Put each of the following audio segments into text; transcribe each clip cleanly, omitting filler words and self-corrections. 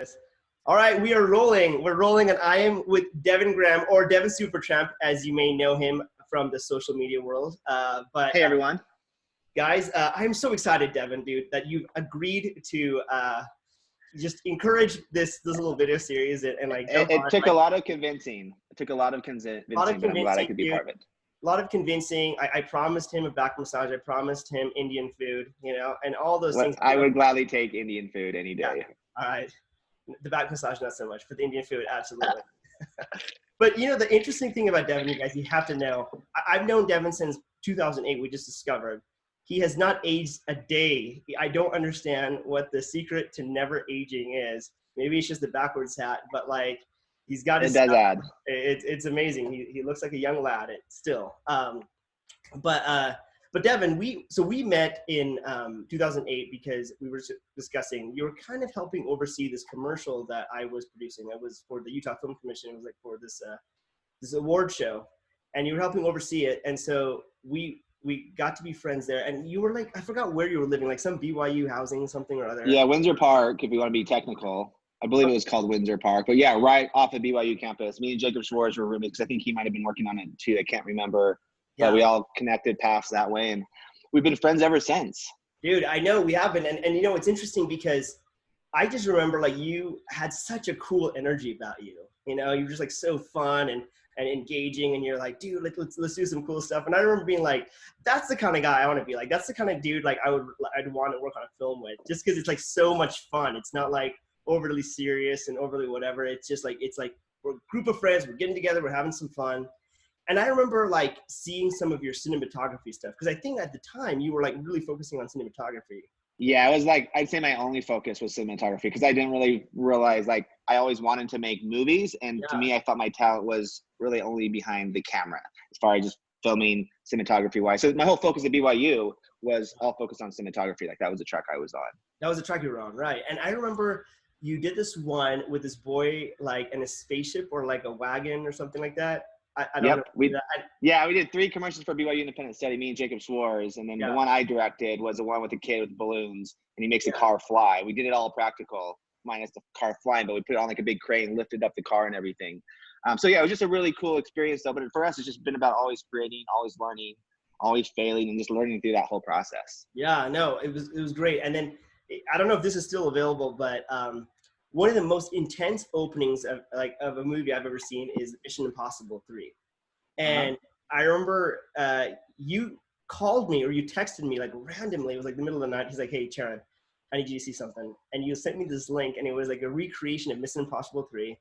this. All right, we are rolling. We're rolling, and I am with Devin Graham, or Devinsupertramp, as you may know him from the social media world. Hey, everyone. Guys, I'm so excited, Devin, dude, that you've agreed to just encourage this little video series and like. It took a lot of convincing. It took a lot of convincing, but I'm glad I could be part of it. A lot of convincing. I promised him a back massage. I promised him Indian food, you know, and all those things. I would gladly take Indian food any day. Yeah. All right. The back massage, not so much, but the Indian food, absolutely. But, you know, the interesting thing about Devin, you guys, you have to know, I've known Devin since 2008, we just discovered. He has not aged a day. I don't understand what the secret to never aging is. Maybe it's just the backwards hat, but like, he's got his. It does add. It's amazing. He looks like a young lad still. But Devin, we met in 2008 because we were discussing. You were kind of helping oversee this commercial that I was producing. It was for the Utah Film Commission. It was like for this award show, and you were helping oversee it. And so we got to be friends there. And you were like, I forgot where you were living, like some BYU housing, something or other. Yeah, Windsor Park, if you want to be technical. I believe it was called Windsor Park. But yeah, right off the BYU campus. Me and Jacob Schwartz were roommates because I think he might have been working on it too. I can't remember. Yeah. But we all connected paths that way. And we've been friends ever since. Dude, I know we have been. And you know, it's interesting because I just remember like you had such a cool energy about you. You know, you were just like so fun and engaging, and you're like, dude, like let's do some cool stuff. And I remember being like, that's the kind of guy I want to be like. That's the kind of dude like I'd want to work on a film with, just because it's like so much fun. It's not like overly serious and overly whatever. It's just like we're a group of friends, we're getting together, we're having some fun. And I remember like seeing some of your cinematography stuff, because I think at the time you were like really focusing on cinematography. Yeah, it was like, I'd say my only focus was cinematography, because I didn't really realize, like, I always wanted to make movies. And to me, I thought my talent was really only behind the camera as far as just filming cinematography wise. So my whole focus at BYU was all focused on cinematography. Like that was the track I was on. That was the track you were on, right. And I remember you did this one with this boy, like in a spaceship or like a wagon or something like that. I don't know. We did 3 commercials for BYU Independent Study, me and Jacob Schwartz, and then the one I directed was the one with the kid with balloons, and he makes the car fly. We did it all practical, minus the car flying, but we put it on like a big crane, lifted up the car and everything. So yeah, it was just a really cool experience though. But for us, it's just been about always creating, always learning, always failing, and just learning through that whole process. Yeah, no, it was great. And then I don't know if this is still available, but one of the most intense openings of a movie I've ever seen is Mission Impossible 3. And I remember you called me or you texted me like randomly. It was like the middle of the night. He's like, hey, Charan, I need you to see something. And you sent me this link, and it was like a recreation of Mission Impossible 3.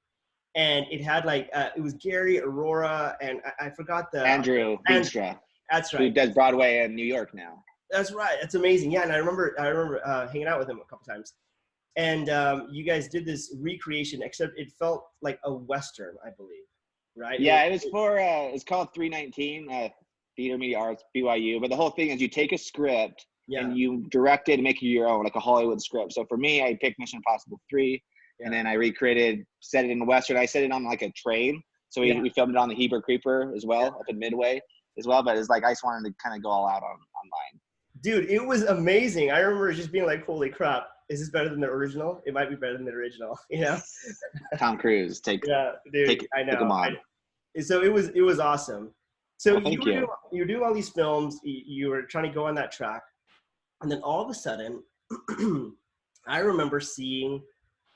And it had like, it was Gary, Aurora, and I forgot the— Andrew Beanstra. That's right. Who does Broadway in New York now. That's right. That's amazing. Yeah, and I remember hanging out with him a couple times. And you guys did this recreation, except it felt like a Western, I believe, right? Yeah, it was for, it's called 319, Theater Media Arts, BYU. But the whole thing is you take a script and you direct it and make it your own, like a Hollywood script. So for me, I picked Mission Impossible 3, and then I recreated, set it in the Western. I set it on like a train. So we filmed it on the Heber Creeper as well, up in Midway as well. But it's like, I just wanted to kind of go all out online. Dude, it was amazing. I remember just being like, holy crap. Is this better than the original? It might be better than the original, you know? Tom Cruise, take I know. him on. So it was awesome. So you were doing all these films. You were trying to go on that track. And then all of a sudden, I remember seeing,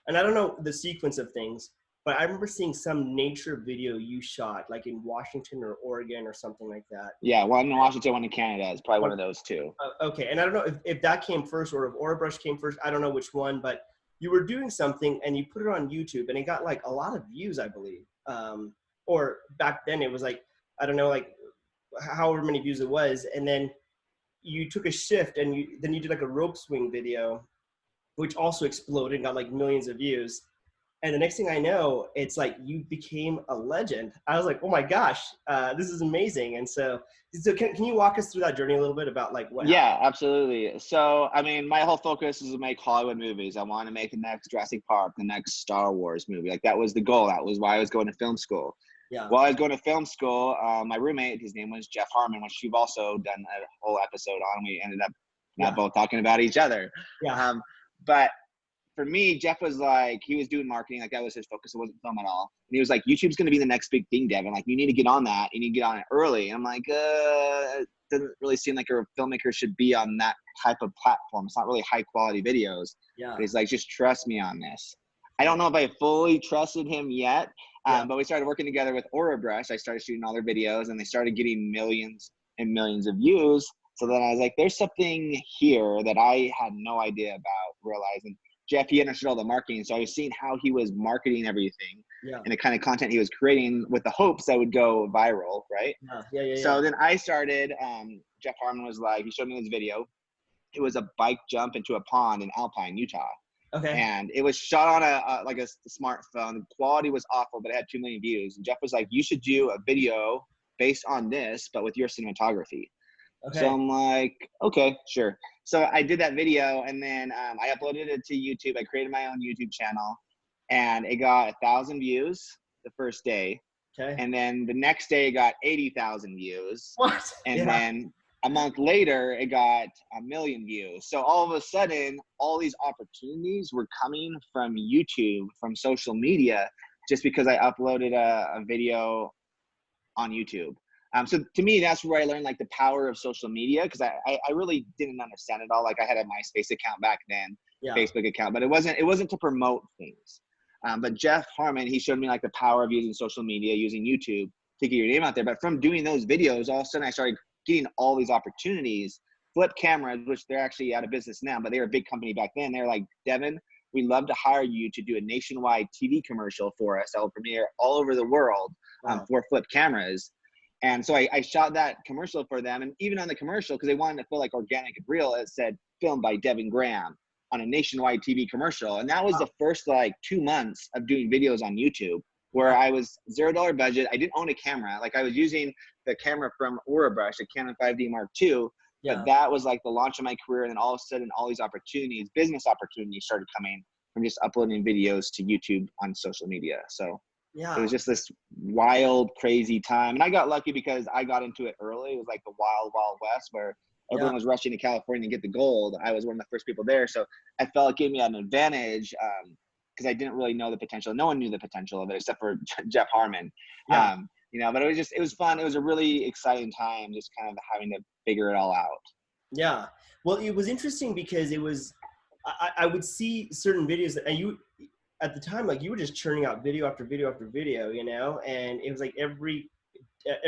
and I don't know the sequence of things, but I remember seeing some nature video you shot, like in Washington or Oregon or something like that. Yeah, one in Washington, one in Canada. It's probably one of those two. Okay, and I don't know if that came first or if Orabrush came first. I don't know which one, but you were doing something and you put it on YouTube, and it got like a lot of views, I believe. Or back then it was like, I don't know, like however many views it was. And then you took a shift and you did like a rope swing video, which also exploded and got like millions of views. And the next thing I know, it's like you became a legend. I was like, oh my gosh, this is amazing. And so can you walk us through that journey a little bit about like what happened? Absolutely. So, I mean, my whole focus is to make Hollywood movies. I want to make the next Jurassic Park, the next Star Wars movie. Like that was the goal. That was why I was going to film school. Yeah. While I was going to film school, my roommate, his name was Jeff Harmon, which you've also done a whole episode on. We ended up not both talking about each other. Yeah. But for me, Jeff was like, he was doing marketing. Like that was his focus. It wasn't film at all. And he was like, YouTube's going to be the next big thing, Devin. Like you need to get on that. You need to get on it early. And I'm like, it doesn't really seem like a filmmaker should be on that type of platform. It's not really high quality videos. Yeah. But he's like, just trust me on this. I don't know if I fully trusted him yet, but we started working together with Brush. I started shooting all their videos and they started getting millions and millions of views. So then I was like, there's something here that I had no idea about realizing. Jeff, he understood all the marketing. So I was seeing how he was marketing everything and the kind of content he was creating with the hopes that would go viral, right? So then I started, Jeff Harmon was like, he showed me this video. It was a bike jump into a pond in Alpine, Utah. Okay. And it was shot on a smartphone. The quality was awful, but it had 2 million views. And Jeff was like, you should do a video based on this, but with your cinematography. Okay. So I'm like, okay, sure. So I did that video and then I uploaded it to YouTube. I created my own YouTube channel and it got 1,000 views the first day. Okay. And then the next day it got 80,000 views. What? And then a month later it got 1 million views. So all of a sudden, all these opportunities were coming from YouTube, from social media, just because I uploaded a video on YouTube. So to me, that's where I learned like the power of social media, because I really didn't understand it all. Like I had a MySpace account back then, Facebook account, but it wasn't to promote things. But Jeff Harmon, he showed me like the power of using social media, using YouTube to get your name out there. But from doing those videos, all of a sudden I started getting all these opportunities. Flip Cameras, which they're actually out of business now, but they were a big company back then. They're like, Devin, we'd love to hire you to do a nationwide TV commercial for us that will premiere all over the world for Flip Cameras. And so I shot that commercial for them. And even on the commercial, because they wanted to feel like organic and real, it said filmed by Devin Graham on a nationwide TV commercial. And that was the first like 2 months of doing videos on YouTube, where I was $0 budget. I didn't own a camera. Like I was using the camera from Brush, a Canon 5D Mark II. But that was like the launch of my career. And then all of a sudden, all these opportunities, business opportunities started coming from just uploading videos to YouTube on social media. So it was just this wild, crazy time. And I got lucky because I got into it early. It was like the wild, wild west where everyone was rushing to California to get the gold. I was one of the first people there. So I felt it gave me an advantage because I didn't really know the potential. No one knew the potential of it except for Jeff Harmon. You know, but it was fun. It was a really exciting time, just kind of having to figure it all out. Yeah. Well, it was interesting because it was, I would see certain videos and you, at the time, like you were just churning out video after video after video, you know, and it was like every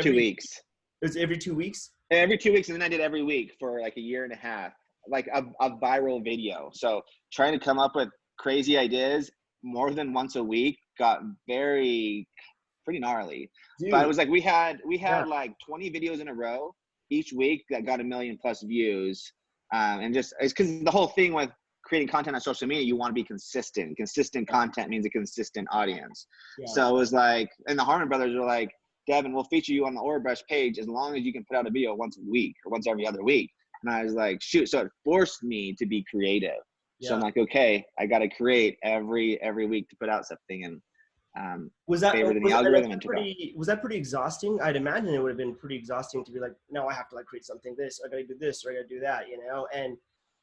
2 weeks. It was every 2 weeks? Every 2 weeks. And then I did every week for like a year and a half, like a viral video. So trying to come up with crazy ideas more than once a week got pretty gnarly. Dude. But it was like we had like 20 videos in a row each week that got 1 million plus views. And just it's because the whole thing with creating content on social media, you want to be consistent. Consistent content means a consistent audience. So it was like, and the Harmon brothers were like, Devin, we'll feature you on the Brush page as long as you can put out a video once a week or once every other week. And I was like, shoot. So it forced me to be creative. So I'm like, okay, I got to create every week to put out something. And was that pretty exhausting? I'd imagine it would have been pretty exhausting to be like, no, I have to like create something this, I gotta do this, or I gotta do that, you know?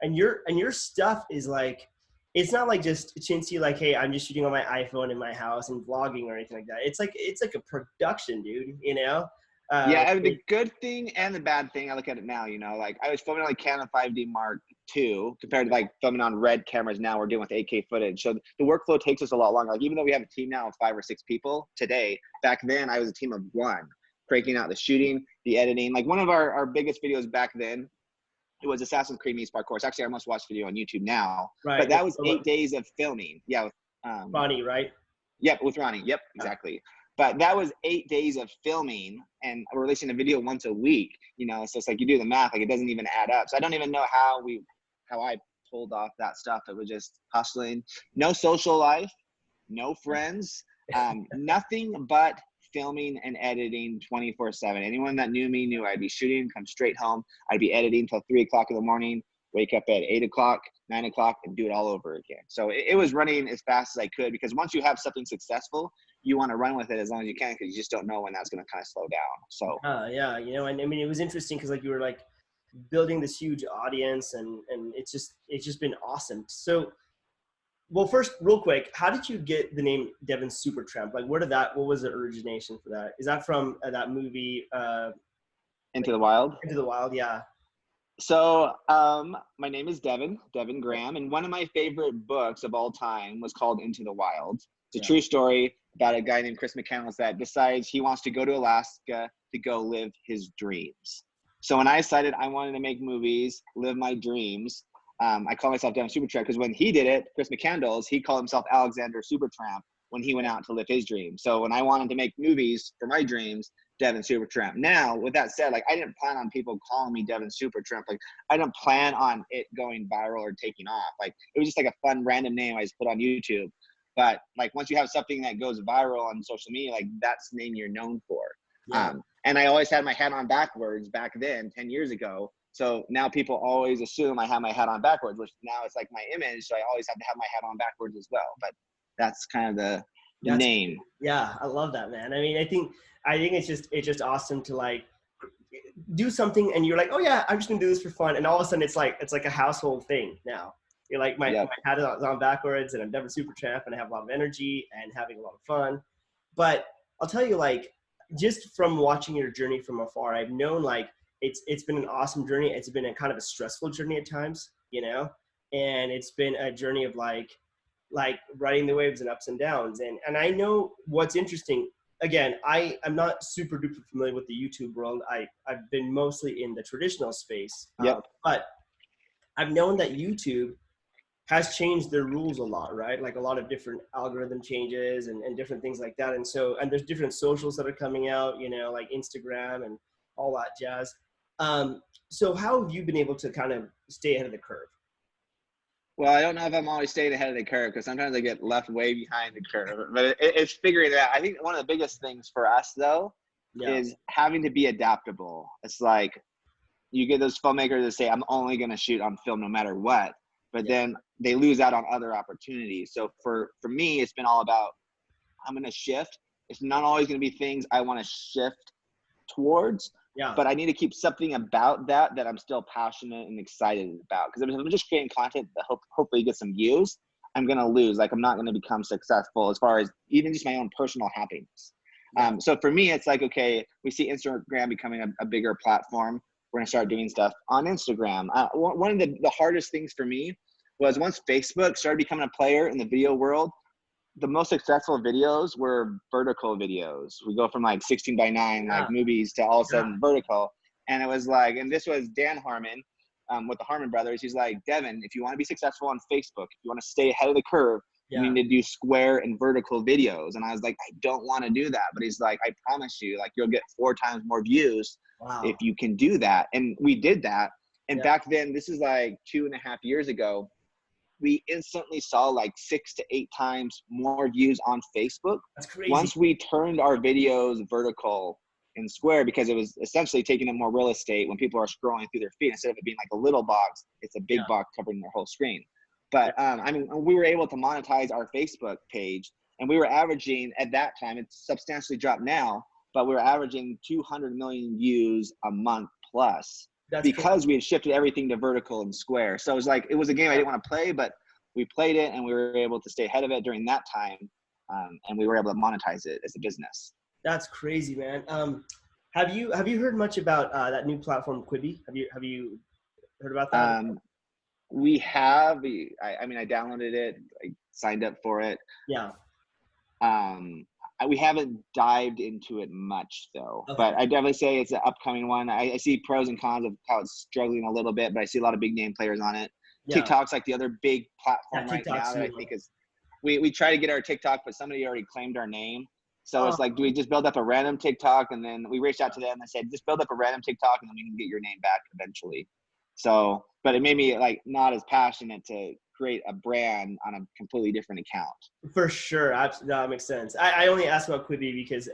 And your stuff is like, it's not like just chintzy, like, hey, I'm just shooting on my iPhone in my house and vlogging or anything like that. It's like a production, dude, you know? I mean, the good thing and the bad thing, I look at it now, you know, like I was filming on like Canon 5D Mark II compared to like filming on Red cameras now we're doing with 8K footage. So the workflow takes us a lot longer. Like even though we have a team now of 5 or 6 people today, back then I was a team of 1, breaking out the shooting, the editing. Like one of our biggest videos back then, it was Assassin's Creed meets parkour. It's actually our most watched video on YouTube now. Right. But that was 8 days of filming. Yeah. With, Ronnie, right? Yep, with Ronnie. Yep, exactly. But that was 8 days of filming and releasing a video once a week. You know, so it's like you do the math, like it doesn't even add up. So I don't even know how I pulled off that stuff. It was just hustling. No social life, no friends, nothing but filming and editing 24/7. Anyone that knew me knew I'd be shooting, come straight home. I'd be editing till 3 o'clock in the morning, wake up at 8 o'clock, 9 o'clock, and do it all over again. So it was running as fast as I could because once you have something successful, you want to run with it as long as you can because you just don't know when that's going to kind of slow down. So yeah, you know, and I mean, it was interesting because like you were like building this huge audience and it's just been awesome. So Well, first, real quick, how did you get the name Devinsupertramp? Like, what was the origination for that? Is that from that movie, Into the Wild? Into the Wild, yeah. So my name is Devin Graham, and one of my favorite books of all time was called Into the Wild. It's a true story about a guy named Chris McCandless that decides he wants to go to Alaska to go live his dreams. So when I decided I wanted to make movies, live my dreams, I call myself Devinsupertramp because when he did it, Chris McCandless, he called himself Alexander Supertramp when he went out to live his dreams. So when I wanted to make movies for my dreams, Devinsupertramp. Now, with that said, like I didn't plan on people calling me Devinsupertramp. Like I didn't plan on it going viral or taking off. Like it was just like a fun random name I just put on YouTube. But like once you have something that goes viral on social media, like that's the name you're known for. Yeah. And I always had my hat on backwards back then, 10 years ago. So now people always assume I have my hat on backwards, which now it's like my image. So I always have to have my hat on backwards as well. But that's kind of the name. Yeah, I love that, man. I mean, I think it's just awesome to like do something and you're like, oh yeah, I'm just gonna do this for fun, and all of a sudden it's like a household thing now. You're like, my hat is on backwards, and I'm Devinsupertramp, and I have a lot of energy and having a lot of fun. But I'll tell you, like, just from watching your journey from afar, I've known like it's been an awesome journey. It's been a kind of a stressful journey at times, you know, and it's been a journey of like riding the waves and ups and downs. And I know what's interesting. Again, I'm not super duper familiar with the YouTube world. I've been mostly in the traditional space. But I've known that YouTube has changed their rules a lot, right? Like a lot of different algorithm changes and different things like that. And there's different socials that are coming out, you know, like Instagram and all that jazz. So how have you been able to kind of stay ahead of the curve? Well, I don't know if I'm always staying ahead of the curve because sometimes I get left way behind the curve, but it's figuring it out. I think one of the biggest things for us though is having to be adaptable. It's like you get those filmmakers that say, I'm only going to shoot on film no matter what, but then they lose out on other opportunities. So for me, it's been all about, I'm going to shift. It's not always going to be things I want to shift towards, but I need to keep something about that I'm still passionate and excited about. Because if I'm just creating content that hopefully get some views, I'm going to lose. Like I'm not going to become successful as far as even just my own personal happiness. So for me, it's like, okay, we see Instagram becoming a bigger platform. We're going to start doing stuff on Instagram. One of the hardest things for me was once Facebook started becoming a player in the video world, the most successful videos were vertical videos. We go from like 16:9 like movies to all of a sudden vertical. And it was like, and this was Dan Harmon with the Harmon brothers. He's like, Devin, if you want to be successful on Facebook, if you want to stay ahead of the curve, you need to do square and vertical videos. And I was like, I don't want to do that. But he's like, I promise you, like you'll get 4 times more views if you can do that. And we did that. And back then, this is like 2.5 years ago, we instantly saw like 6 to 8 times more views on Facebook. That's crazy. Once we turned our videos vertical and square, because it was essentially taking up more real estate when people are scrolling through their feed. Instead of it being like a little box, it's a big box covering their whole screen. But I mean, we were able to monetize our Facebook page, and we were averaging at that time, it's substantially dropped now, but we were averaging 200 million views a month plus. Because we had shifted everything to vertical and square. So it was like, it was a game I didn't want to play, but we played it and we were able to stay ahead of it during that time. And we were able to monetize it as a business. That's crazy, man. Have you heard much about that new platform, Quibi? Have you heard about that? We have. I mean, I downloaded it. I signed up for it. Yeah. We haven't dived into it much though, but I definitely say it's an upcoming one. I see pros and cons of how it's struggling a little bit, but I see a lot of big name players on it. TikTok's like the other big platform right now that I think is, we try to get our TikTok, but somebody already claimed our name. So it's like, do we just build up a random TikTok? And then we reached out to them and said, just build up a random TikTok and then we can get your name back eventually. So, but it made me like not as passionate to create a brand on a completely different account. For sure. That makes sense. I only asked about Quibi because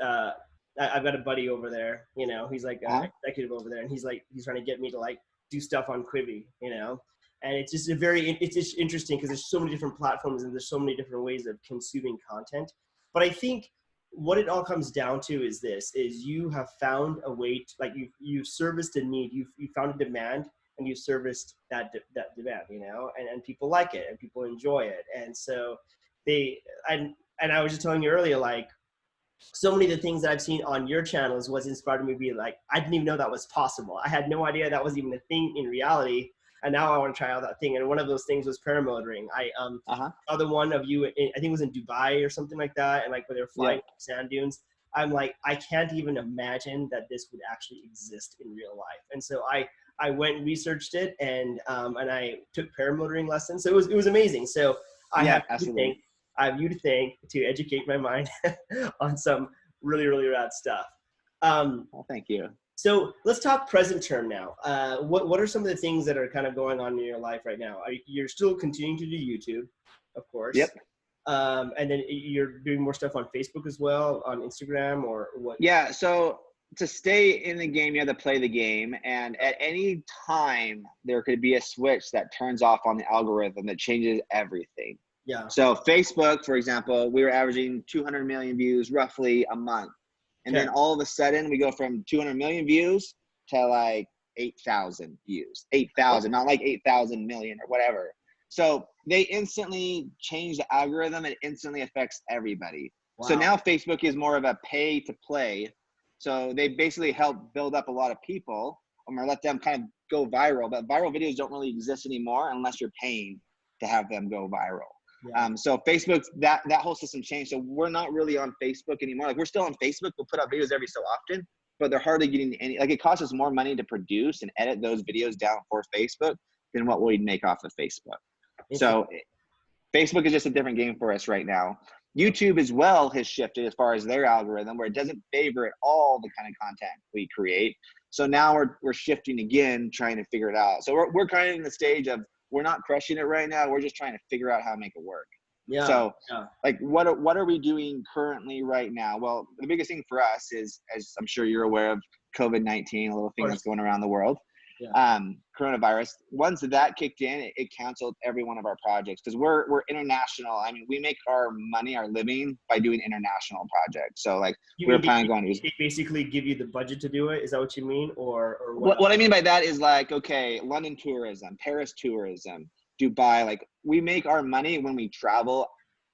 I've got a buddy over there, you know, he's like an executive over there, and he's trying to get me to like do stuff on Quibi, you know, and it's just it's just interesting because there's so many different platforms and there's so many different ways of consuming content. But I think what it all comes down to is you have found a way to, like, you've serviced a need, you found a demand, and you serviced that demand, you know, and people like it and people enjoy it. And so and I was just telling you earlier, like, so many of the things that I've seen on your channels was inspired me to be like, I didn't even know that was possible. I had no idea that was even a thing in reality. And now I want to try out that thing. And one of those things was paramotoring. I saw the one of you, I think it was in Dubai or something like that. And like where they were flying sand dunes. I'm like, I can't even imagine that this would actually exist in real life. And so I went and researched it, and I took paramotoring lessons. So it was amazing. So I have you to thank to educate my mind on some really, really rad stuff. Well, thank you. So let's talk present term now. What are some of the things that are kind of going on in your life right now? You're still continuing to do YouTube, of course. Yep. And then you're doing more stuff on Facebook as well, on Instagram, or what? Yeah. So to stay in the game, you have to play the game. And at any time, there could be a switch that turns off on the algorithm that changes everything. Yeah. So Facebook, for example, we were averaging 200 million views roughly a month. And then all of a sudden we go from 200 million views to like 8,000 views, 8,000, not like 8,000 million or whatever. So they instantly change the algorithm. It instantly affects everybody. Wow. So now Facebook is more of a pay to play. So they basically help build up a lot of people, or let them kind of go viral. But viral videos don't really exist anymore unless you're paying to have them go viral. Yeah. So Facebook, that whole system changed. So we're not really on Facebook anymore. Like, we're still on Facebook. We'll put out videos every so often, but they're hardly getting any, like, it costs us more money to produce and edit those videos down for Facebook than what we'd make off of Facebook. So Facebook is just a different game for us right now. YouTube as well has shifted as far as their algorithm, where it doesn't favor at all the kind of content we create. So now we're shifting again, trying to figure it out. So we're kind of in the stage of, we're not crushing it right now. We're just trying to figure out how to make it work. Yeah. So like, what are we doing currently right now? Well, the biggest thing for us is, as I'm sure you're aware of, COVID-19, a little thing that's going around the world. Yeah. Coronavirus. Once that kicked in, it canceled every one of our projects, because we're international. I mean, we make our money, our living, by doing international projects. So like, we're planning on they basically give you the budget to do it. Is that what you mean, or what I mean by that is, like, okay, London tourism, Paris tourism, Dubai. Like, we make our money when we travel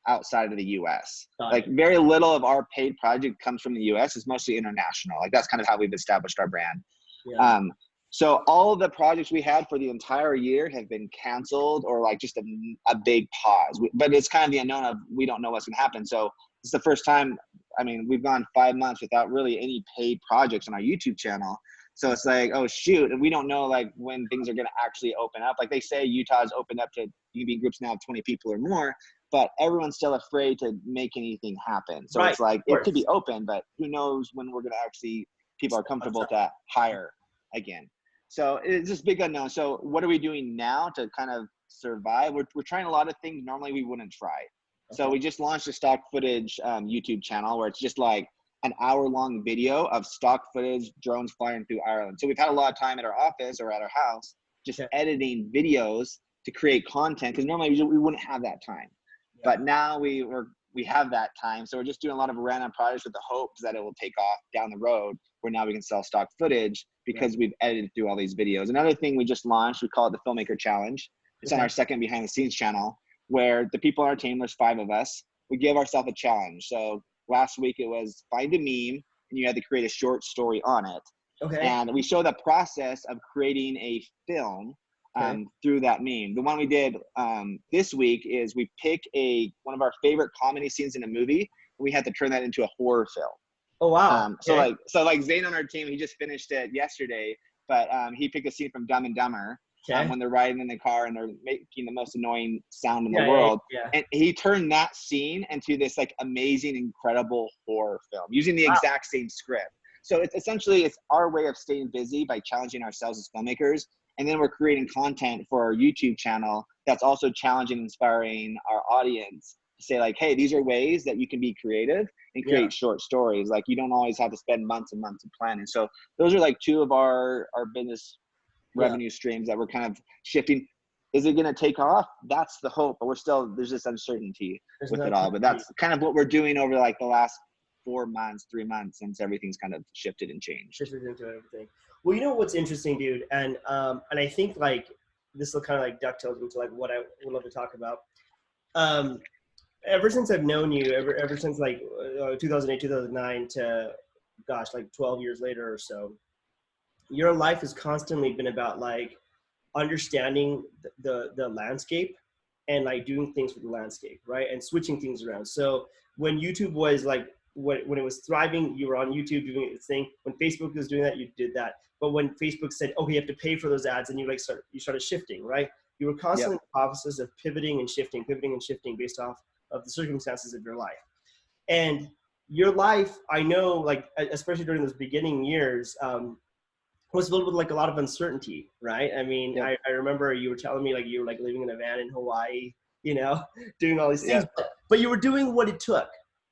outside of the U.S. Like, very little of our paid project comes from the U.S. It's mostly international. Like, that's kind of how we've established our brand. Yeah. So all of the projects we had for the entire year have been canceled, or like just a big pause. But it's kind of the unknown of, we don't know what's going to happen. So it's the first time, I mean, we've gone 5 months without really any paid projects on our YouTube channel. So it's like, oh shoot, and we don't know like when things are going to actually open up. Like, they say Utah's opened up to, you can be in groups now of 20 people or more, but everyone's still afraid to make anything happen. So it's like, it could be open, but who knows when we're going to actually, people are comfortable to hire again. So it's just big unknown. So what are we doing now to kind of survive? We're trying a lot of things normally we wouldn't try. Okay. So we just launched a stock footage YouTube channel, where it's just like an hour-long video of stock footage, drones flying through Ireland. So we've had a lot of time at our office or at our house just editing videos to create content, because normally we wouldn't have that time. Yeah. But now we have that time. So we're just doing a lot of random projects with the hopes that it will take off down the road, where now we can sell stock footage because we've edited through all these videos. Another thing we just launched, we call it the Filmmaker Challenge. It's on our second behind the scenes channel, where the people on our team, there's 5 of us, we give ourselves a challenge. So last week it was find a meme, and you had to create a short story on it. Okay. And we show the process of creating a film through that meme. The one we did this week is we pick one of our favorite comedy scenes in a movie, and we had to turn that into a horror film. Oh wow! So like Zane on our team, he just finished it yesterday, but he picked a scene from Dumb and Dumber when they're riding in the car and they're making the most annoying sound in the world, and he turned that scene into this like amazing, incredible horror film using the exact same script. So it's essentially, it's our way of staying busy by challenging ourselves as filmmakers, and then we're creating content for our YouTube channel that's also challenging, inspiring our audience to say like, hey, these are ways that you can be creative and create short stories. Like, you don't always have to spend months and months of planning. So those are like 2 of our business revenue streams that we're kind of shifting. Is it going to take off? That's the hope, but there's this uncertainty with it all. But that's kind of what we're doing over like the last 4 months, 3 months, since everything's kind of shifted and changed. Shifted into everything. Well, you know what's interesting, dude, and I think like this will kind of like ducktails into like what I would love to talk about. Um, Ever since I've known you, ever since like 2008, 2009 to, gosh, like 12 years later or so, your life has constantly been about like understanding the landscape and like doing things with the landscape, right? And switching things around. So when YouTube was like, when it was thriving, you were on YouTube doing its thing. When Facebook was doing that, you did that. But when Facebook said, "Okay, you have to pay for those ads," and you started shifting, right? You were constantly in the process of pivoting and shifting based off of the circumstances of your life. And your life, I know, like especially during those beginning years, was filled with like a lot of uncertainty, right? I mean, I remember you were telling me like you were like living in a van in Hawaii, you know, doing all these things, but you were doing what it took.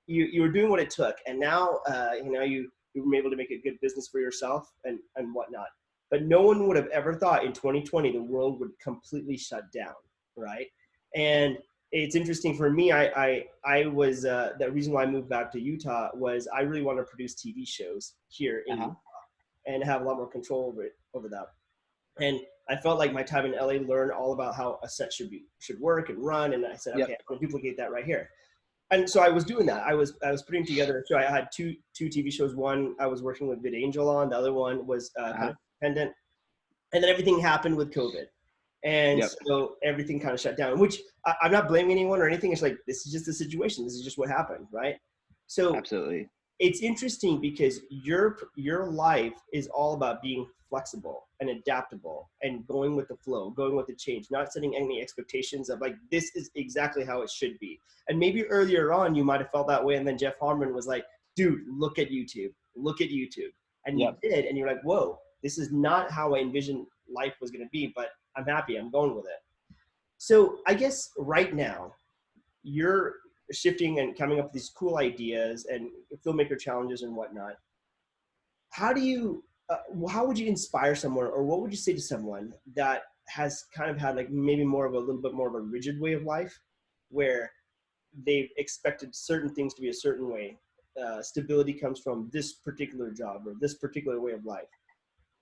You were doing what it took, and now you know you were able to make a good business for yourself and whatnot. But no one would have ever thought in 2020 the world would completely shut down, right? And it's interesting for me. I was the reason why I moved back to Utah was I really want to produce TV shows here in Utah and have a lot more control over that. And I felt like my time in LA learned all about how a set should work and run. And I said, okay, I'm gonna duplicate that right here. And so I was doing that. I was putting together a show. I had two TV shows. One I was working with VidAngel on. The other one was kind of independent. And then everything happened with COVID. And so everything kind of shut down, which I'm not blaming anyone or anything. It's like, this is just the situation. This is just what happened, right? So absolutely. It's interesting because your life is all about being flexible and adaptable and going with the flow, going with the change, not setting any expectations of like, this is exactly how it should be. And maybe earlier on you might have felt that way. And then Jeff Harmon was like, dude, look at YouTube. And you did. And you're like, whoa, this is not how I envisioned life was going to be, but I'm happy. I'm going with it. So I guess right now you're shifting and coming up with these cool ideas and filmmaker challenges and whatnot. How would you inspire someone, or what would you say to someone that has kind of had like maybe a little bit more of a rigid way of life where they've expected certain things to be a certain way? Stability comes from this particular job or this particular way of life.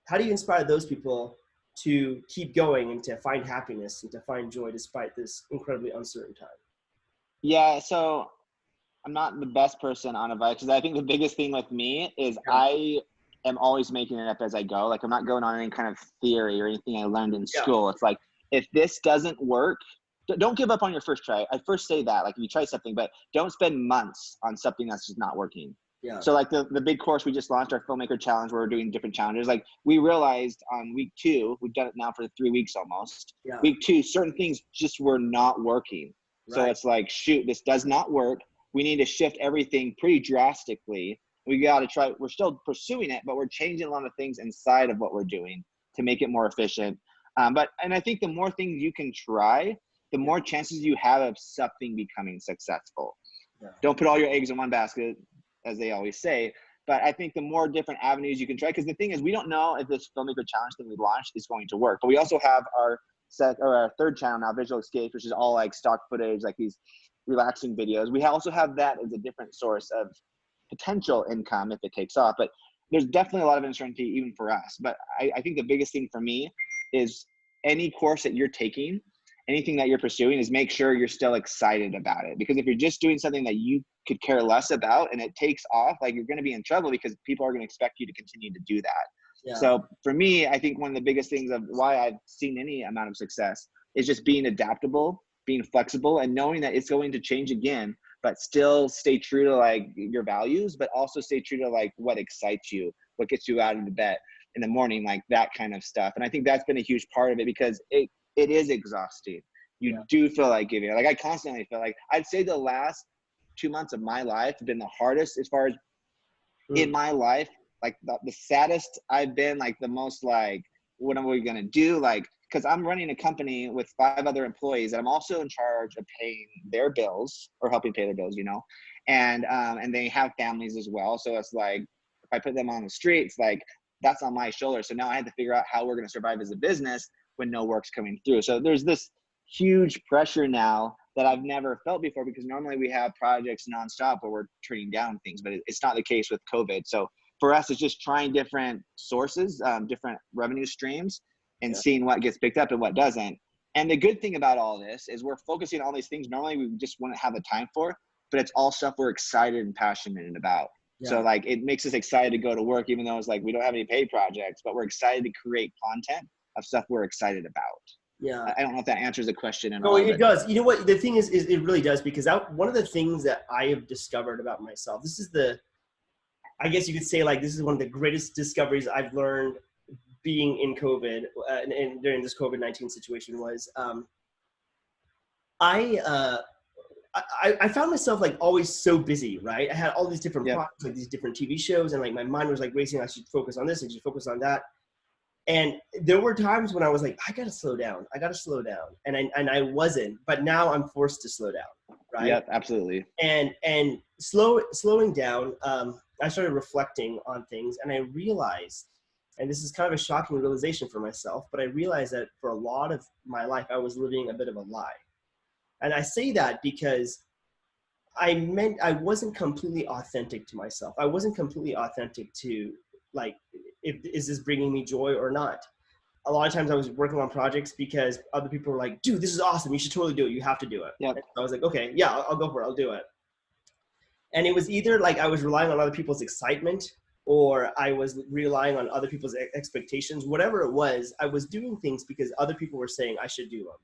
How do you inspire those people to keep going and to find happiness and to find joy despite this incredibly uncertain time? Yeah, so I'm not the best person on advice because I think the biggest thing with me is I am always making it up as I go. Like I'm not going on any kind of theory or anything I learned in school. It's like, if this doesn't work, don't give up on your first try. I first say that, like if you try something, but don't spend months on something that's just not working. Yeah. So like the big course we just launched, our filmmaker challenge, where we're doing different challenges. Like we realized on week 2, we've done it now for 3 weeks almost. Yeah. Week 2, certain things just were not working. Right. So it's like, shoot, this does not work. We need to shift everything pretty drastically. We got to try, we're still pursuing it, but we're changing a lot of things inside of what we're doing to make it more efficient. And I think the more things you can try, the more chances you have of something becoming successful. Yeah. Don't put all your eggs in one basket, as they always say. But I think the more different avenues you can try, because the thing is, we don't know if this filmmaker challenge thing we launched is going to work. But we also have our third channel now, Visual Escapes, which is all like stock footage, like these relaxing videos. We also have that as a different source of potential income if it takes off. But there's definitely a lot of uncertainty even for us. But I think the biggest thing for me is any course that you're taking, anything that you're pursuing, is make sure you're still excited about it. Because if you're just doing something that you could care less about and it takes off, like you're going to be in trouble because people are going to expect you to continue to do that. Yeah. So for me, I think one of the biggest things of why I've seen any amount of success is just being adaptable, being flexible, and knowing that it's going to change again, but still stay true to like your values, but also stay true to like what excites you, what gets you out of the bed in the morning, like that kind of stuff. And I think that's been a huge part of it because it is exhausting. You do feel like giving it. Like I constantly feel like, I'd say the last 2 months of my life have been the hardest as far as in my life. Like the saddest I've been, like the most like, what are we going to do? Like, because I'm running a company with 5 other employees and I'm also in charge of paying their bills or helping pay their bills, you know, and they have families as well. So it's like, if I put them on the streets, like that's on my shoulders. So now I had to figure out how we're going to survive as a business when no work's coming through. So there's this huge pressure now that I've never felt before, because normally we have projects nonstop where we're turning down things, but it's not the case with COVID. So for us, it's just trying different sources, different revenue streams, and seeing what gets picked up and what doesn't. And the good thing about all this is we're focusing on all these things normally we just wouldn't have the time for, but it's all stuff we're excited and passionate about. Yeah. So like it makes us excited to go to work, even though it's like we don't have any paid projects, but we're excited to create content of stuff we're excited about. Yeah. I don't know if that answers the question. No, it does. You know what? The thing is it really does, because one of the things that I have discovered about myself, I guess you could say like this is one of the greatest discoveries I've learned being in COVID and during this COVID-19 situation was I found myself like always so busy, right? I had all these different projects, like these different TV shows, and like my mind was like racing. I should focus on this. I should focus on that. And there were times when I was like, I gotta slow down. And I wasn't, but now I'm forced to slow down, right? Yeah, absolutely. And slowing down, I started reflecting on things, and I realized, and this is kind of a shocking realization for myself, but I realized that for a lot of my life, I was living a bit of a lie. And I say that because I wasn't completely authentic to myself. I wasn't completely authentic to like, is this bringing me joy or not? A lot of times I was working on projects because other people were like, dude, this is awesome. You should totally do it. You have to do it. Yep. I was like, okay, yeah, I'll go for it. I'll do it. And it was either like I was relying on other people's excitement, or I was relying on other people's expectations. Whatever it was, I was doing things because other people were saying I should do them.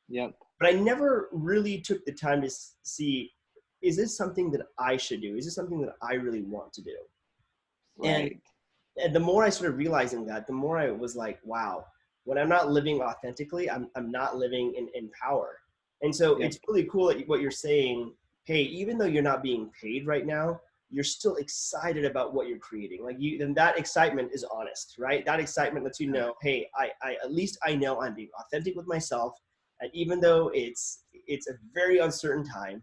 Yep. But I never really took the time to see, is this something that I should do? Is this something that I really want to do? Right. And the more I started realizing that, the more I was like, wow, when I'm not living authentically, I'm not living in power. And so it's really cool what you're saying. Hey, even though you're not being paid right now, you're still excited about what you're creating. Like then that excitement is honest, right? That excitement lets you know, hey, I at least I know I'm being authentic with myself. And even though it's a very uncertain time,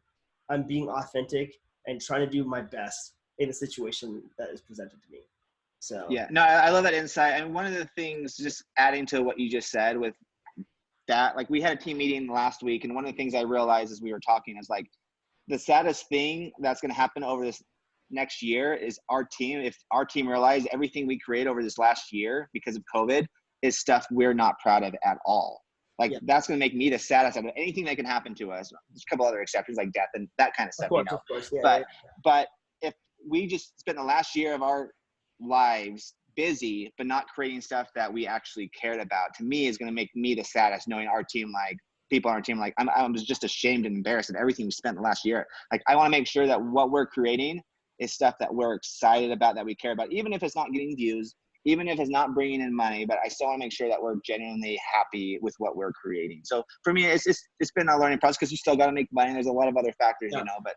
I'm being authentic and trying to do my best in a situation that is presented to me. So yeah, no, I love that insight. And one of the things, just adding to what you just said with that, like we had a team meeting last week, and one of the things I realized as we were talking is like the saddest thing that's going to happen over this next year is if our team realized everything we create over this last year because of COVID is stuff we're not proud of at all. Like that's going to make me the saddest out of anything that can happen to us. There's a couple other exceptions like death and that kind of stuff, of course, yeah, but if we just spent the last year of our lives busy but not creating stuff that we actually cared about, to me is going to make me the saddest, knowing our team, like people on our team, like I'm just ashamed and embarrassed of everything we spent the last year. Like I want to make sure that what we're creating is stuff that we're excited about, that we care about, even if it's not getting views, even if it's not bringing in money, but I still want to make sure that we're genuinely happy with what we're creating. So for me, it's been a learning process, because you still got to make money. There's a lot of other factors, but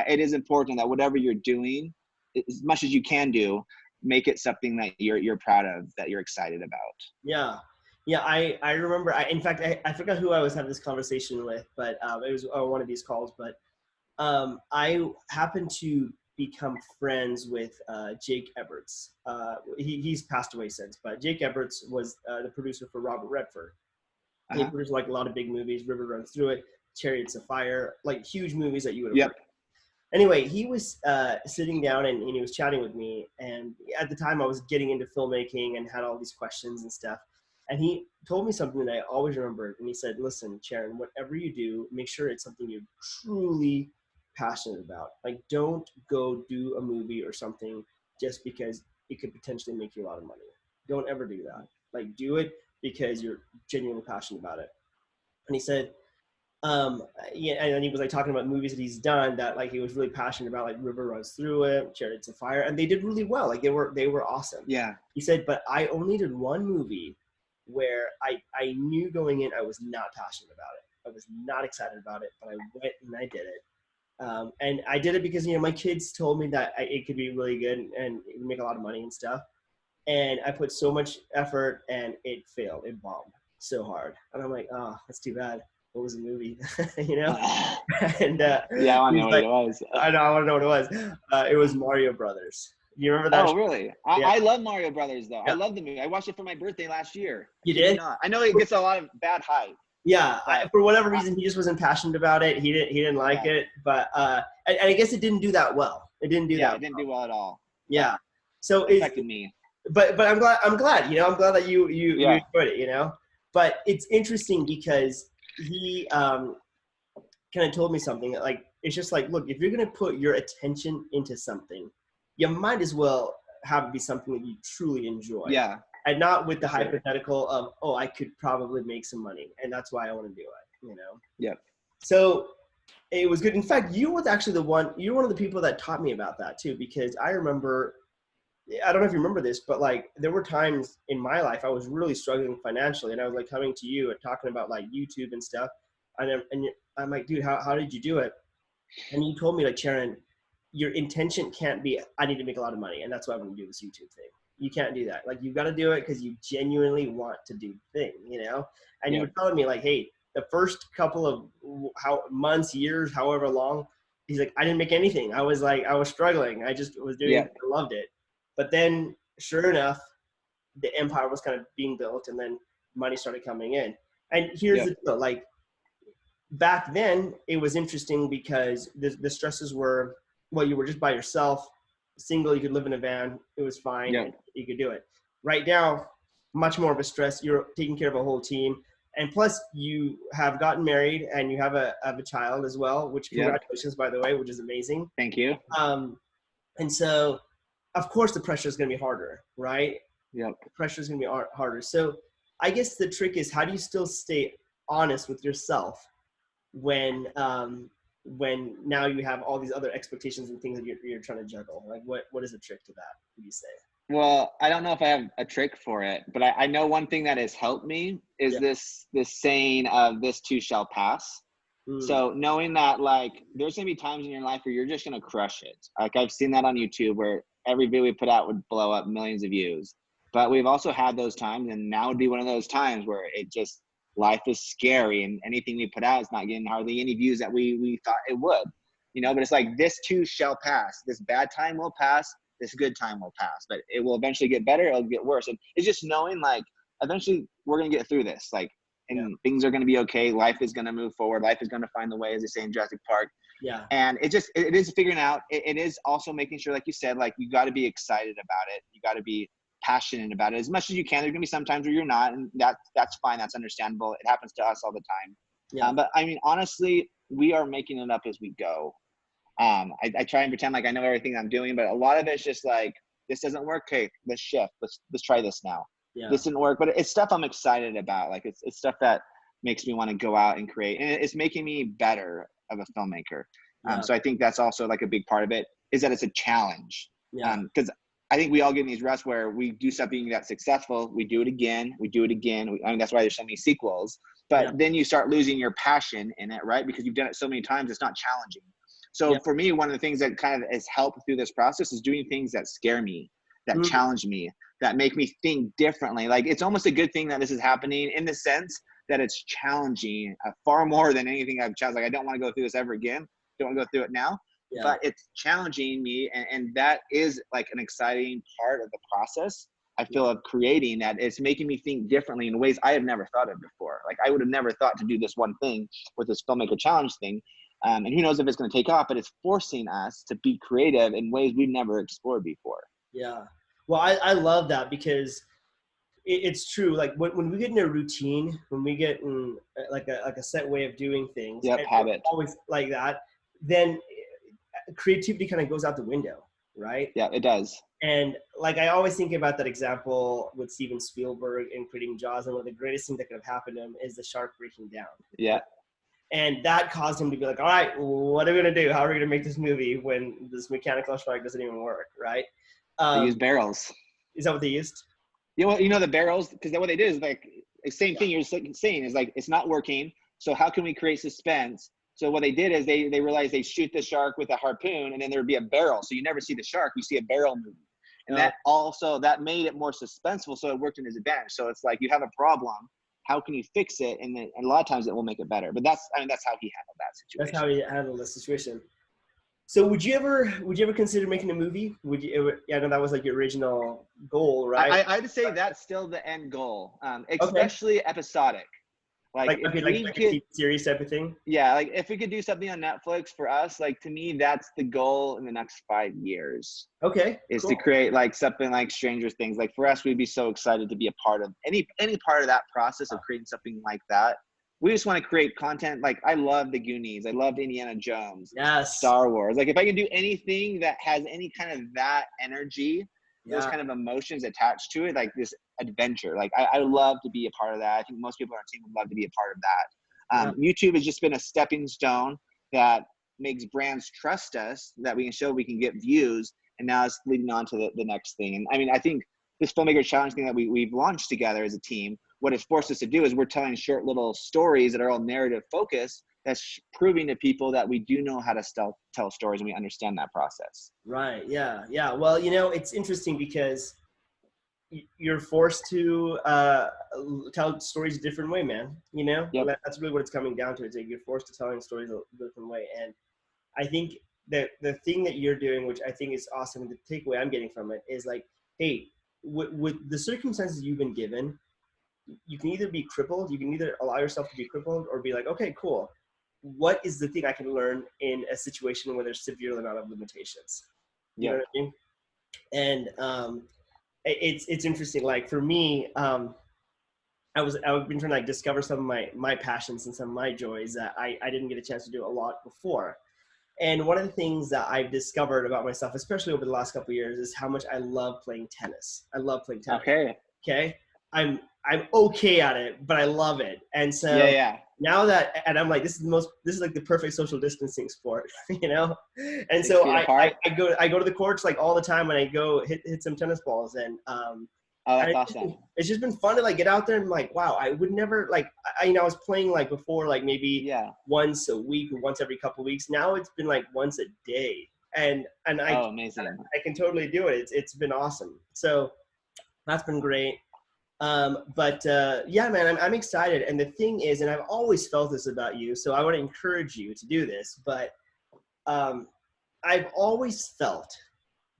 it is important that whatever you're doing, as much as you can do, make it something that you're proud of, that you're excited about. Yeah. I remember, in fact, I forgot who I was having this conversation with, but it was one of these calls, but I happened to become friends with Jake Eberts. He's passed away since, but Jake Eberts was the producer for Robert Redford. He produced like a lot of big movies, River Runs Through It, Chariots of Fire, like huge movies that you would have heard. Anyway, he was sitting down and he was chatting with me. And at the time I was getting into filmmaking and had all these questions and stuff. And he told me something that I always remembered. And he said, listen, Charan, whatever you do, make sure it's something you're truly passionate about. Like, don't go do a movie or something just because it could potentially make you a lot of money. Don't ever do that. Like, do it because you're genuinely passionate about it. And he said, and he was like talking about movies that he's done that like he was really passionate about, like River Runs Through It, Chariots of Fire, and they did really well. Like they were awesome. Yeah. He said, but I only did one movie where I knew going in I was not passionate about it. I was not excited about it, but I went and I did it. And I did it because, my kids told me that it could be really good and it would make a lot of money and stuff. And I put so much effort and it failed. It bombed so hard. And I'm like, oh, that's too bad. What was the movie? And yeah, I want to know what it was. I know, I want to know what it was. It was Mario Brothers. You remember that? Oh, really? I love Mario Brothers, though. Yeah. I love the movie. I watched it for my birthday last year. You did? I know it gets a lot of bad hype. Yeah, for whatever reason, he just wasn't passionate about it. He didn't like it, but and I guess it didn't do that well. It didn't do that. It didn't do well at all. Yeah. So affected me. But I'm glad, you know, I'm glad that you enjoyed it, you know. But it's interesting because he kind of told me something that, like, it's just like, look, if you're going to put your attention into something, you might as well have it be something that you truly enjoy. Yeah. And not with the hypothetical of, oh, I could probably make some money, and that's why I want to do it, you know? Yeah. So it was good. In fact, you're one of the people that taught me about that too, because I remember, I don't know if you remember this, but like there were times in my life I was really struggling financially, and I was like coming to you and talking about like YouTube and stuff. And I'm like, dude, how did you do it? And you told me, like, Charan, your intention can't be, I need to make a lot of money, and that's why I'm going to do this YouTube thing. You can't do that. Like, you've got to do it because you genuinely want to do the thing, you know? And you were telling me, like, hey, the first couple of months, years, however long, he's like, I didn't make anything. I was struggling. I just was doing it. I loved it. But then, sure enough, the empire was kind of being built, and then money started coming in. And here's the deal, like, back then, it was interesting because the stresses were, well, you were just by yourself, single, you could live in a van, it was fine, and you could do it. Right now, much more of a stress. You're taking care of a whole team, and plus you have gotten married and you have a child as well, which congratulations, by the way, which is amazing. Thank you. And so, of course, the pressure is going to be harder, right? Yep. The pressure is going to be harder. So I guess the trick is, how do you still stay honest with yourself when now you have all these other expectations and things that you're trying to juggle? Like, what is the trick to that, would you say? Well, I don't know if I have a trick for it, but I know one thing that has helped me is this saying of this too shall pass. So knowing that, like, there's going to be times in your life where you're just going to crush it. Like, I've seen that on YouTube where every video we put out would blow up millions of views. But we've also had those times, and now would be one of those times where life is scary, and anything we put out is not getting hardly any views that we thought it would, you know. But it's like, this too shall pass. This bad time will pass. This good time will pass, but it will eventually get better. It'll get worse. And it's just knowing, like, eventually we're going to get through this, like, and things are going to be okay. Life is going to move forward. Life is going to find the way, as they say in Jurassic Park. Yeah. And it is figuring out, it is also making sure, like you said, like, you got to be excited about it. You got to be passionate about it as much as you can. There's gonna be some times where you're not, and that's fine. That's understandable. It happens to us all the time. Yeah. But I mean, honestly, we are making it up as we go. I try and pretend like I know everything I'm doing, but a lot of it's just like, this doesn't work. Okay, let's shift. Let's try this now. Yeah. This didn't work, but it's stuff I'm excited about. Like, it's stuff that makes me want to go out and create, and it's making me better of a filmmaker. So I think that's also, like, a big part of it, is that it's a challenge. Yeah. Because I think we all get in these ruts where we do something that's successful, we do it again. I mean, that's why there's so many sequels. But then you start losing your passion in it, right? Because you've done it so many times, it's not challenging. So for me, one of the things that kind of has helped through this process is doing things that scare me, that challenge me, that make me think differently. Like, it's almost a good thing that this is happening, in the sense that it's challenging far more than anything I've challenged. Like, I don't want to go through this ever again. Don't want to go through it now. Yeah. But it's challenging me, and that is, like, an exciting part of the process, I feel, of creating, that it's making me think differently in ways I have never thought of before. Like, I would have never thought to do this one thing with this filmmaker challenge thing. And who knows if it's going to take off, but it's forcing us to be creative in ways we've never explored before. Yeah. Well, I love that, because it's true. Like, when we get in a routine, when we get in like a set way of doing things, habit, always like that, then creativity kind of goes out the window, right? Yeah, it does. And, like, I always think about that example with Steven Spielberg in creating Jaws, and one of the greatest things that could have happened to him is the shark breaking down. Yeah. And that caused him to be like, all right, what are we going to do? How are we going to make this movie when this mechanical shark doesn't even work, right? They use barrels. Is that what they used? Yeah, well, you know, the barrels, because what they did is, like, the same thing you're saying is, like, it's not working. So how can we create suspense? So what they did is they realized they shoot the shark with a harpoon, and then there would be a barrel. So you never see the shark, you see a barrel moving. And that made it more suspenseful, so it worked in his advantage. So it's like, you have a problem, how can you fix it? And then, and a lot of times it will make it better. But that's how he handled that situation. That's how he handled the situation. So would you ever consider making a movie? Would you ever? Yeah, I know that was, like, your original goal, right? I'd say that's still the end goal, especially episodic. Like if okay, we like a could, TV series type of thing. yeah, like if we could do something on Netflix for us, like to me, that's the goal in the next 5 years. Okay, Is to cool. create like something like Stranger Things. Like for us, we'd be so excited to be a part of any part of that process of creating something like that. We just want to create content. Like I love the Goonies. I loved Indiana Jones, Yes. Star Wars. Like if I could do anything that has any kind of that energy, those kind of emotions attached to it, like this adventure. Like I love to be a part of that. I think most people on our team would love to be a part of that. YouTube has just been a stepping stone that makes brands trust us, that we can show we can get views, and now it's leading on to the next thing. And I mean, I think this filmmaker challenge thing that we've launched together as a team, what it's forced us to do is we're telling short little stories that are all narrative focused, that's proving to people that we do know how to tell stories and we understand that process. Right. Yeah. Yeah. Well, it's interesting because you're forced to tell stories a different way, man. Yep. That's really what it's coming down to. Is that you're forced to telling stories a different way. And I think that the thing that you're doing, which I think is awesome, the takeaway I'm getting from it is like, hey, with the circumstances you've been given, you can either be crippled, you can either allow yourself to be crippled, or be like, okay, cool. What is the thing I can learn in a situation where there's severe amount of limitations? You know what I mean? And it's interesting. Like for me, I've been trying to like discover some of my passions and some of my joys that I didn't get a chance to do a lot before. And one of the things that I've discovered about myself, especially over the last couple of years, is how much I love playing tennis. I love playing tennis. Okay. I'm okay at it, but I love it. And so now that, and I'm like, this is like the perfect social distancing sport, And so I go to the courts like all the time when I go hit some tennis balls, and that's awesome. It's just been fun to like get out there and like, wow, I would never like, I was playing like before, like maybe once a week or once every couple of weeks. Now it's been like once a day, and amazing. I can totally do it. It's been awesome. So that's been great. But yeah, man, I'm excited. And the thing is, and I've always felt this about you, so I want to encourage you to do this, but I've always felt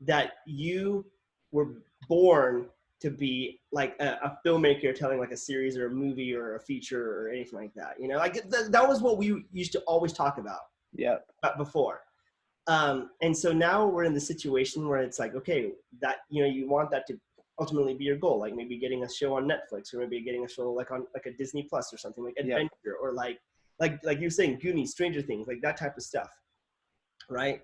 that you were born to be like a filmmaker telling like a series or a movie or a feature or anything like that. Like that was what we used to always talk about before. And so now we're in the situation where it's like, okay, that, you want that to ultimately be your goal, like maybe getting a show on Netflix, or maybe getting a show like on like a Disney Plus or something, like adventure, or like you're saying, Goonies, Stranger Things, like that type of stuff, right?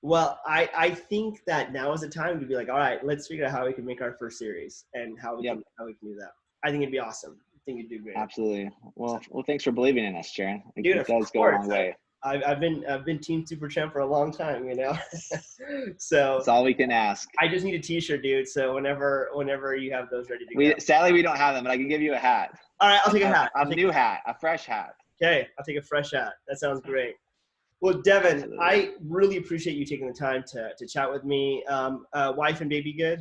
Well, I think that now is the time to be like, all right, let's figure out how we can make our first series and how we can do that. I think it'd be awesome. I think you'd do great. Absolutely. Well, thanks for believing in us, Charan. Dude, it does go a long way. I've been Team Supertramp for a long time, So that's all we can ask. I just need a T-shirt, dude. So whenever you have those ready to go. Sadly, we don't have them, but I can give you a hat. All right, I'll take a hat. A fresh hat. Okay, I'll take a fresh hat. That sounds great. Well, Devin, absolutely. I really appreciate you taking the time to chat with me. Wife and baby good?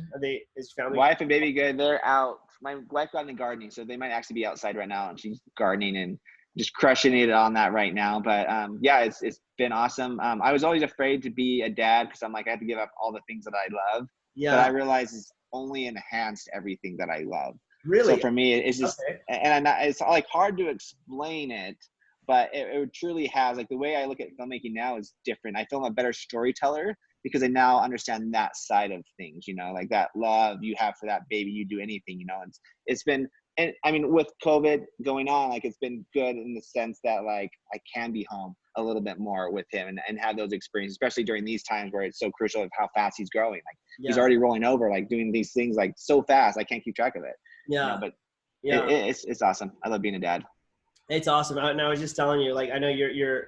Is family? Wife and baby good. They're out. My wife got into gardening, so they might actually be outside right now, and she's gardening and just crushing it on that right now. But it's been awesome. I was always afraid to be a dad because I'm like, I have to give up all the things that I love. Yeah. But I realized it's only enhanced everything that I love. Really? So for me, it's just, and it's like hard to explain it, but it truly has, like the way I look at filmmaking now is different. I feel I'm a better storyteller because I now understand that side of things, like that love you have for that baby, you do anything, it's been, and I mean, with COVID going on, like it's been good in the sense that like I can be home a little bit more with him and have those experiences, especially during these times where it's so crucial of how fast he's growing. Like he's already rolling over, like doing these things like so fast, I can't keep track of it. But it's awesome. I love being a dad. It's awesome. And I was just telling you, like, I know your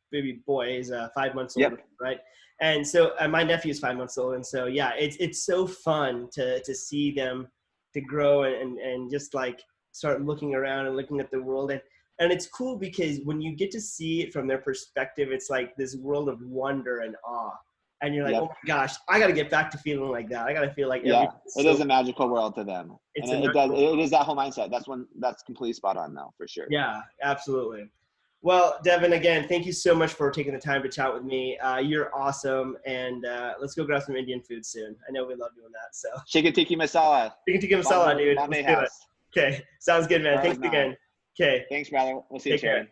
baby boy is 5 months old, right? And so my nephew is 5 months old, and so it's so fun to see them to grow and just like start looking around and looking at the world, and it's cool because when you get to see it from their perspective, it's like this world of wonder and awe, and you're like, oh my gosh, I got to get back to feeling like that. I got to feel like it is a magical world to them. It is that whole mindset. That's completely spot on though, for sure. Yeah, absolutely. Well, Devin, again, thank you so much for taking the time to chat with me. You're awesome, and let's go grab some Indian food soon. I know we love doing that. So chicken tikka masala. Chicken tikka masala, dude. Let's do it. Okay, sounds good, man. Thanks again. Okay. Thanks, brother. We'll see you, Take care. Sharon.